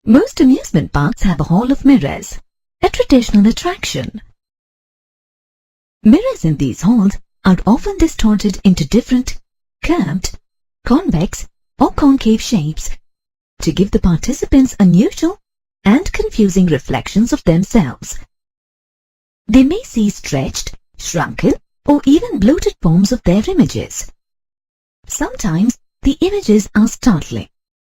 Most amusement parks have a hall of mirrors, a traditional attraction. Mirrors in these halls are often distorted into different curved, convex or concave shapes to give the participants unusual and confusing reflections of themselves. They may see stretched, shrunken or even bloated forms of their images. Sometimes the images are startling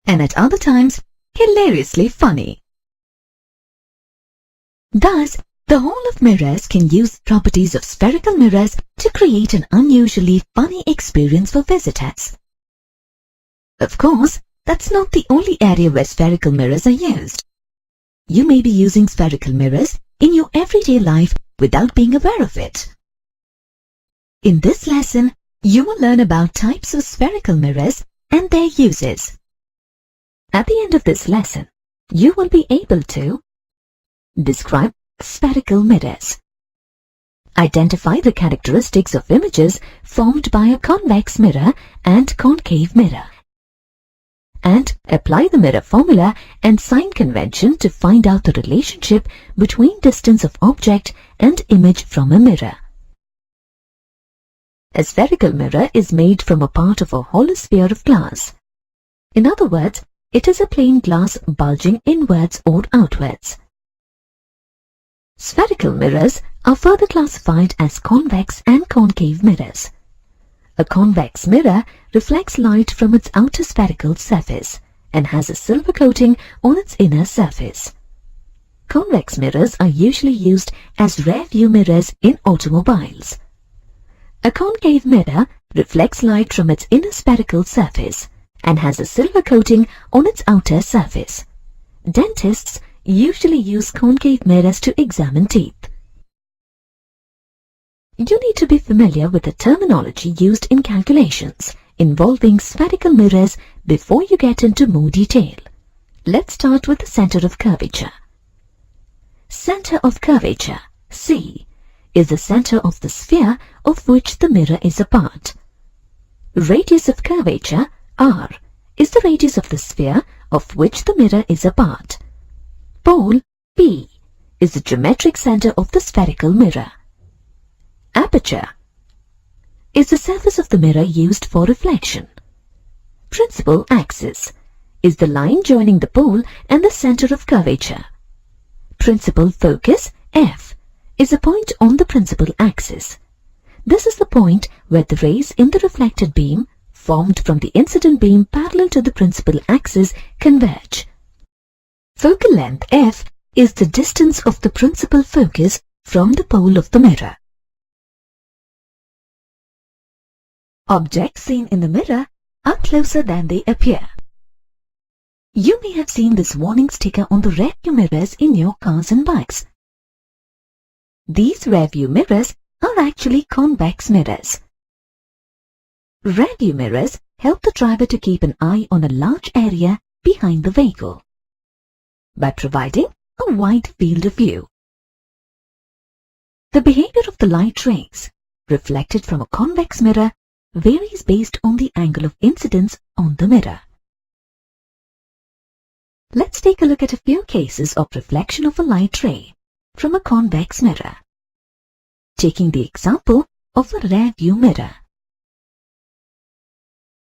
and at other times hilariously funny. Thus, the Hall of Mirrors can use properties of spherical mirrors to create an unusually funny experience for visitors. Of course, that's not the only area where spherical mirrors are used. You may be using spherical mirrors in your everyday life without being aware of it. In this lesson, you will learn about types of spherical mirrors and their uses. At the end of this lesson, you will be able to describe spherical mirrors, identify the characteristics of images formed by a convex mirror and concave mirror, and apply the mirror formula and sign convention to find out the relationship between distance of object and image from a mirror. A spherical mirror is made from a part of a hollow sphere of glass. In other words, it is a plain glass bulging inwards or outwards. Spherical mirrors are further classified as convex and concave mirrors. A convex mirror reflects light from its outer spherical surface and has a silver coating on its inner surface. Convex mirrors are usually used as rear-view mirrors in automobiles. A concave mirror reflects light from its inner spherical surface and has a silver coating on its outer surface. Dentists usually use concave mirrors to examine teeth. You need to be familiar with the terminology used in calculations involving spherical mirrors before you get into more detail. Let's start with the center of curvature. Center of curvature, C, is the center of the sphere of which the mirror is a part. Radius of curvature, R, is the radius of the sphere of which the mirror is a part. Pole, P, is the geometric center of the spherical mirror. Aperture is the surface of the mirror used for reflection. Principal axis is the line joining the pole and the center of curvature. Principal focus, F, is a point on the principal axis. This is the point where the rays in the reflected beam formed from the incident beam parallel to the principal axis converge. Focal length, F, is the distance of the principal focus from the pole of the mirror. Objects seen in the mirror are closer than they appear. You may have seen this warning sticker on the rear-view mirrors in your cars and bikes. These rear-view mirrors are actually convex mirrors. Rear-view mirrors help the driver to keep an eye on a large area behind the vehicle by providing a wide field of view. The behavior of the light rays reflected from a convex mirror varies based on the angle of incidence on the mirror. Let's take a look at a few cases of reflection of a light ray from a convex mirror, taking the example of a rear-view mirror.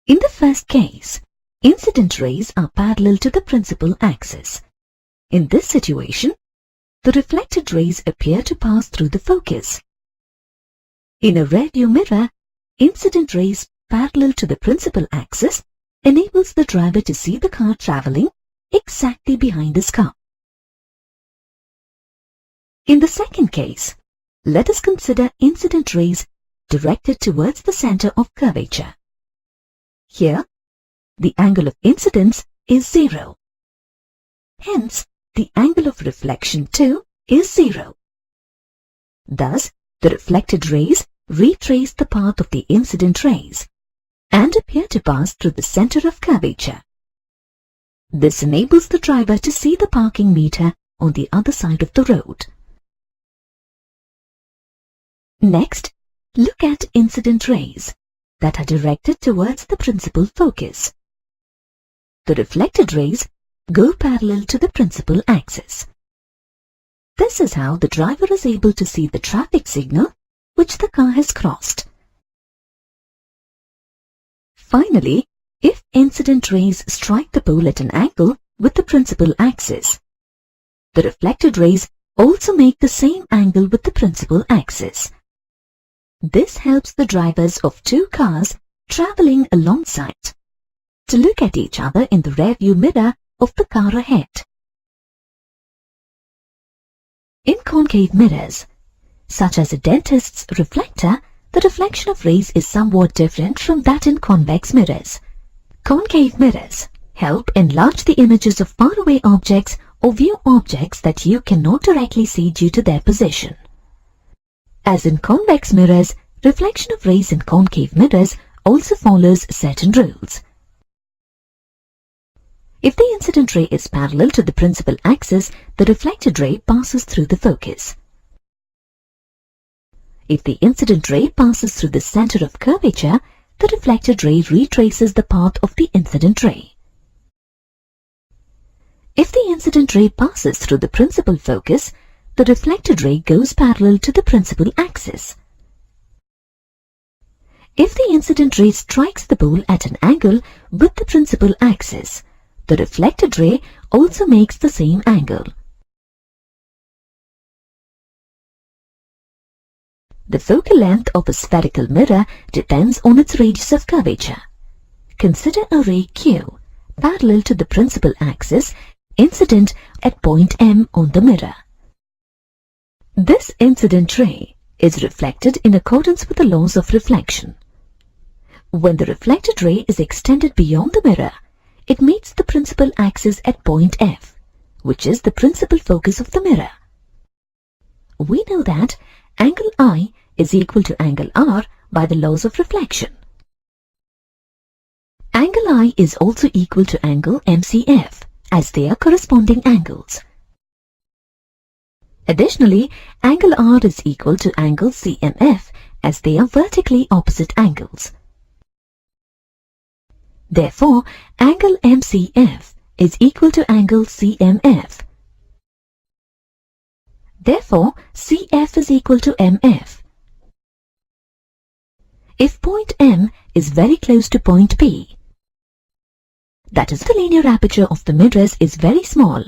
In the first case, incident rays are parallel to the principal axis. In this situation, the reflected rays appear to pass through the focus. In a rear-view mirror, incident rays parallel to the principal axis enables the driver to see the car traveling exactly behind his car. In the second case, let us consider incident rays directed towards the center of curvature. Here, the angle of incidence is 0. Hence, the angle of reflection too is 0. Thus, the reflected rays retrace the path of the incident rays and appear to pass through the center of curvature. This enables the driver to see the parking meter on the other side of the road. Next, look at incident rays that are directed towards the principal focus. The reflected rays go parallel to the principal axis. This is how the driver is able to see the traffic signal which the car has crossed. Finally, if incident rays strike the pole at an angle with the principal axis, the reflected rays also make the same angle with the principal axis. This helps the drivers of two cars traveling alongside to look at each other in the rearview mirror of the car ahead. In concave mirrors, such as a dentist's reflector, the reflection of rays is somewhat different from that in convex mirrors. Concave mirrors help enlarge the images of faraway objects or view objects that you cannot directly see due to their position. As in convex mirrors, reflection of rays in concave mirrors also follows certain rules. If the incident ray is parallel to the principal axis, the reflected ray passes through the focus. If the incident ray passes through the center of curvature, the reflected ray retraces the path of the incident ray. If the incident ray passes through the principal focus, the reflected ray goes parallel to the principal axis. If the incident ray strikes the pole at an angle with the principal axis, the reflected ray also makes the same angle. The focal length of a spherical mirror depends on its radius of curvature. Consider a ray Q parallel to the principal axis incident at point M on the mirror. This incident ray is reflected in accordance with the laws of reflection. When the reflected ray is extended beyond the mirror, it meets the principal axis at point F, which is the principal focus of the mirror. We know that angle I is equal to angle R by the laws of reflection. Angle I is also equal to angle MCF, as they are corresponding angles. Additionally, angle R is equal to angle CMF, as they are vertically opposite angles. Therefore, angle MCF is equal to angle CMF. Therefore, CF is equal to MF. If point M is very close to point P, that is, the linear aperture of the mirrors is very small,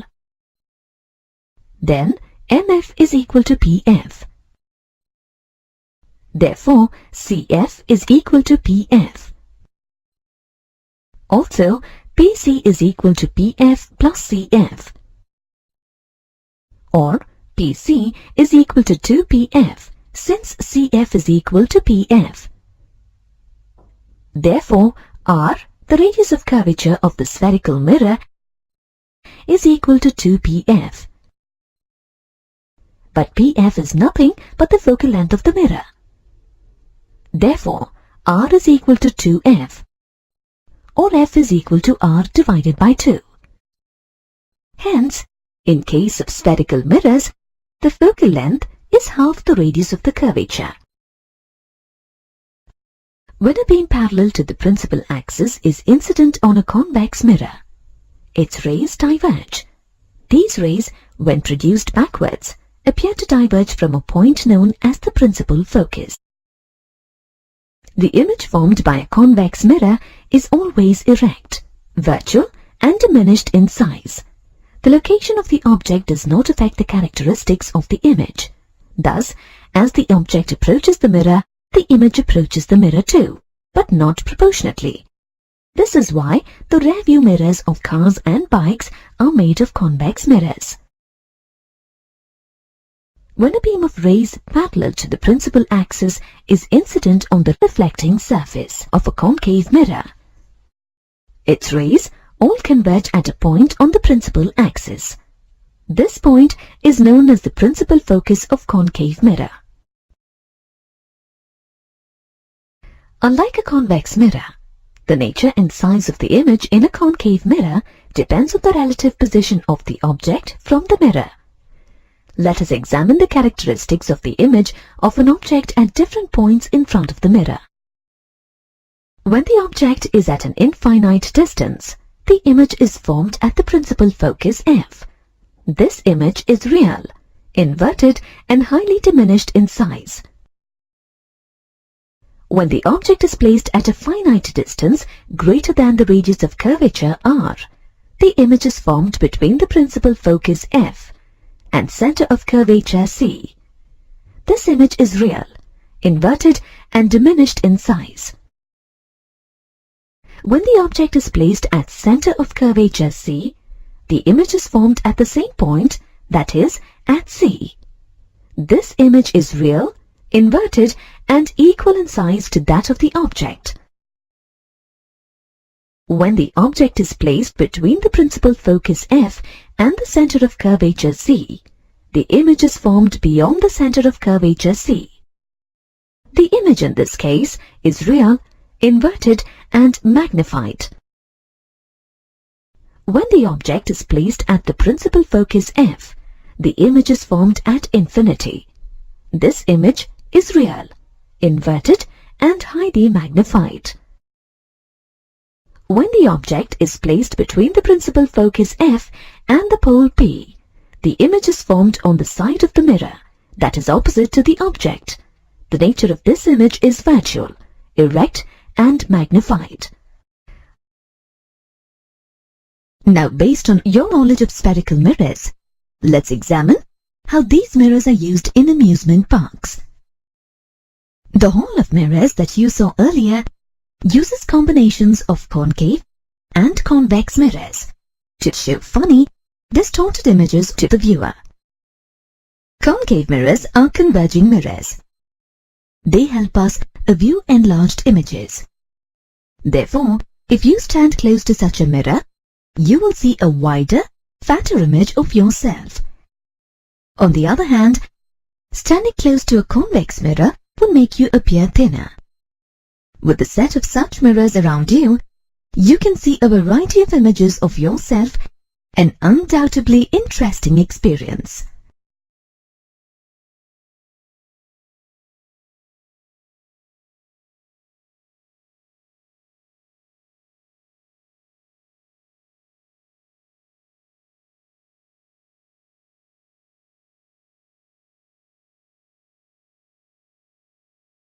then MF is equal to PF. Therefore, CF is equal to PF. Also, PC is equal to PF plus CF, or PC is equal to 2PF, since CF is equal to PF. Therefore, R, the radius of curvature of the spherical mirror, is equal to 2PF. But PF is nothing but the focal length of the mirror. Therefore, R is equal to 2F, or F is equal to R divided by 2. Hence, in case of spherical mirrors, the focal length is half the radius of the curvature. When a beam parallel to the principal axis is incident on a convex mirror, its rays diverge. These rays, when produced backwards, appear to diverge from a point known as the principal focus. The image formed by a convex mirror is always erect, virtual, and diminished in size. The location of the object does not affect the characteristics of the image. Thus, as the object approaches the mirror, the image approaches the mirror too, but not proportionately. This is why the rearview mirrors of cars and bikes are made of convex mirrors. When a beam of rays parallel to the principal axis is incident on the reflecting surface of a concave mirror, its rays all converge at a point on the principal axis. This point is known as the principal focus of concave mirror. Unlike a convex mirror, the nature and size of the image in a concave mirror depends on the relative position of the object from the mirror. Let us examine the characteristics of the image of an object at different points in front of the mirror. When the object is at an infinite distance, the image is formed at the principal focus F. This image is real, inverted and highly diminished in size. When the object is placed at a finite distance greater than the radius of curvature r, the image is formed between the principal focus F and center of curvature C. This image is real, inverted and diminished in size. When the object is placed at center of curvature C, the image is formed at the same point, that is, at C. This image is real, inverted and equal in size to that of the object. When the object is placed between the principal focus F and the center of curvature C, the image is formed beyond the center of curvature C. The image in this case is real, inverted and magnified. When the object is placed at the principal focus F, the image is formed at infinity. This image is real, inverted and highly magnified. When the object is placed between the principal focus F and the pole P, the image is formed on the side of the mirror that is opposite to the object. The nature of this image is virtual, erect and magnified. Now, based on your knowledge of spherical mirrors, let's examine how these mirrors are used in amusement parks. The hall of mirrors that you saw earlier uses combinations of concave and convex mirrors to show funny, distorted images to the viewer. Concave mirrors are converging mirrors. They help us view enlarged images. Therefore, if you stand close to such a mirror, you will see a wider, fatter image of yourself. On the other hand, standing close to a convex mirror will make you appear thinner. With the set of such mirrors around you, you can see a variety of images of yourself, an undoubtedly interesting experience.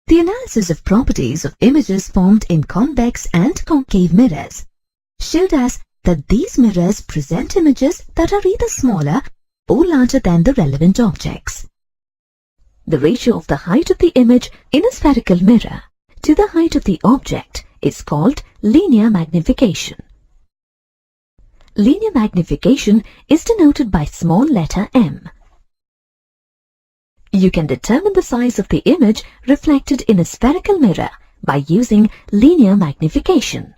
The analysis of properties of images formed in convex and concave mirrors showed us that these mirrors present images that are either smaller or larger than the relevant objects. The ratio of the height of the image in a spherical mirror to the height of the object is called linear magnification. Linear magnification is denoted by small letter m. You can determine the size of the image reflected in a spherical mirror by using linear magnification.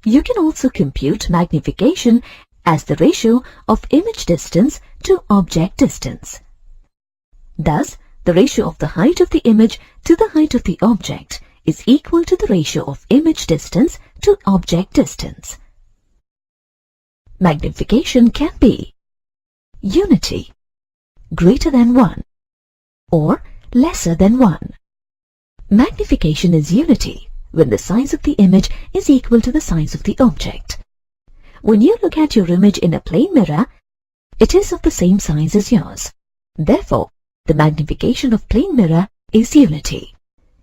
You can also compute magnification as the ratio of image distance to object distance. Thus, the ratio of the height of the image to the height of the object is equal to the ratio of image distance to object distance. Magnification can be unity, greater than 1, or lesser than 1. Magnification is unity when the size of the image is equal to the size of the object. When you look at your image in a plane mirror, it is of the same size as yours. Therefore, the magnification of plane mirror is unity.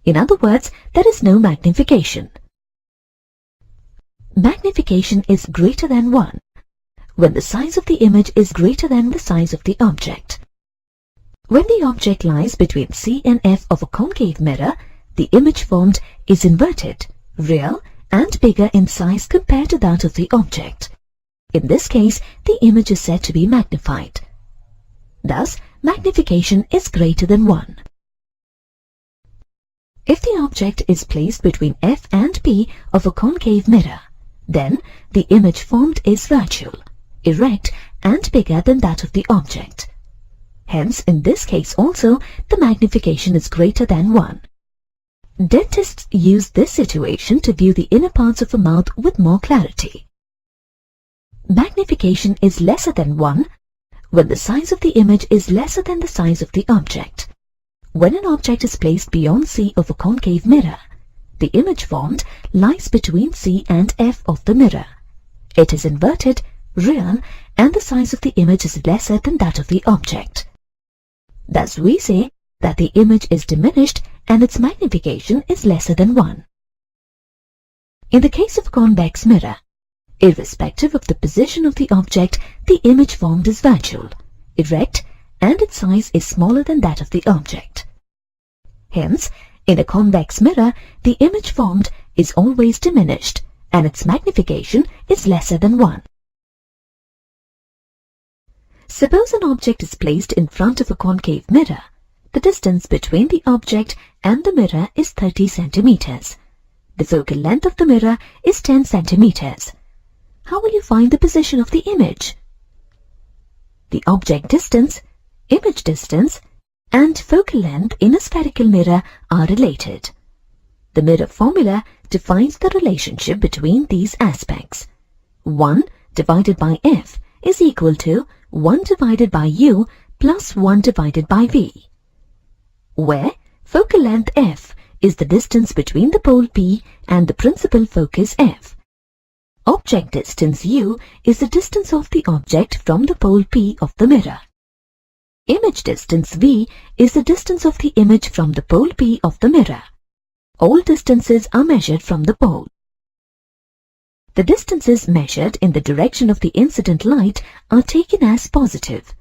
In other words, there is no magnification. Magnification is greater than 1 when the size of the image is greater than the size of the object. When the object lies between C and F of a concave mirror, the image formed is inverted, real, and bigger in size compared to that of the object. In this case, the image is said to be magnified. Thus, magnification is greater than 1. If the object is placed between F and P of a concave mirror, then the image formed is virtual, erect, and bigger than that of the object. Hence, in this case also, the magnification is greater than 1. Dentists use this situation to view the inner parts of a mouth with more clarity. Magnification is lesser than 1 when the size of the image is lesser than the size of the object. When an object is placed beyond C of a concave mirror, The image formed lies between C and F of the mirror. It is inverted, real, and the size of the image is lesser than that of the object. Thus we say that the image is diminished and its magnification is lesser than 1. In the case of convex mirror, irrespective of the position of the object, the image formed is virtual, erect, and its size is smaller than that of the object. Hence, in a convex mirror, the image formed is always diminished and its magnification is lesser than 1. Suppose an object is placed in front of a concave mirror. The distance between the object and the mirror is 30 centimeters. The focal length of the mirror is 10 centimeters. How will you find the position of the image? The object distance, image distance, and focal length in a spherical mirror are related. The mirror formula defines the relationship between these aspects. 1 divided by f is equal to 1 divided by u plus 1 divided by v, where focal length f is the distance between the pole P and the principal focus f. Object distance u is the distance of the object from the pole P of the mirror. Image distance v is the distance of the image from the pole P of the mirror. All distances are measured from the pole. The distances measured in the direction of the incident light are taken as positive.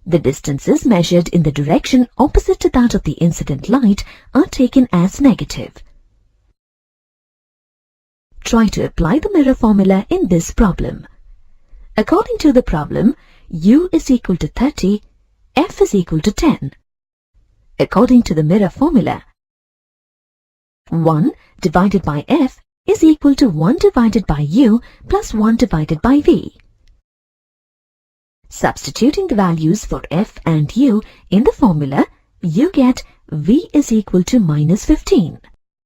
The distances measured in the direction opposite to that of the incident light are taken as negative. Try to apply the mirror formula in this problem. According to the problem, u is equal to 30, f is equal to 10. According to the mirror formula, 1 divided by f is equal to 1 divided by u plus 1 divided by v. Substituting the values for f and u in the formula, you get v is equal to minus 15.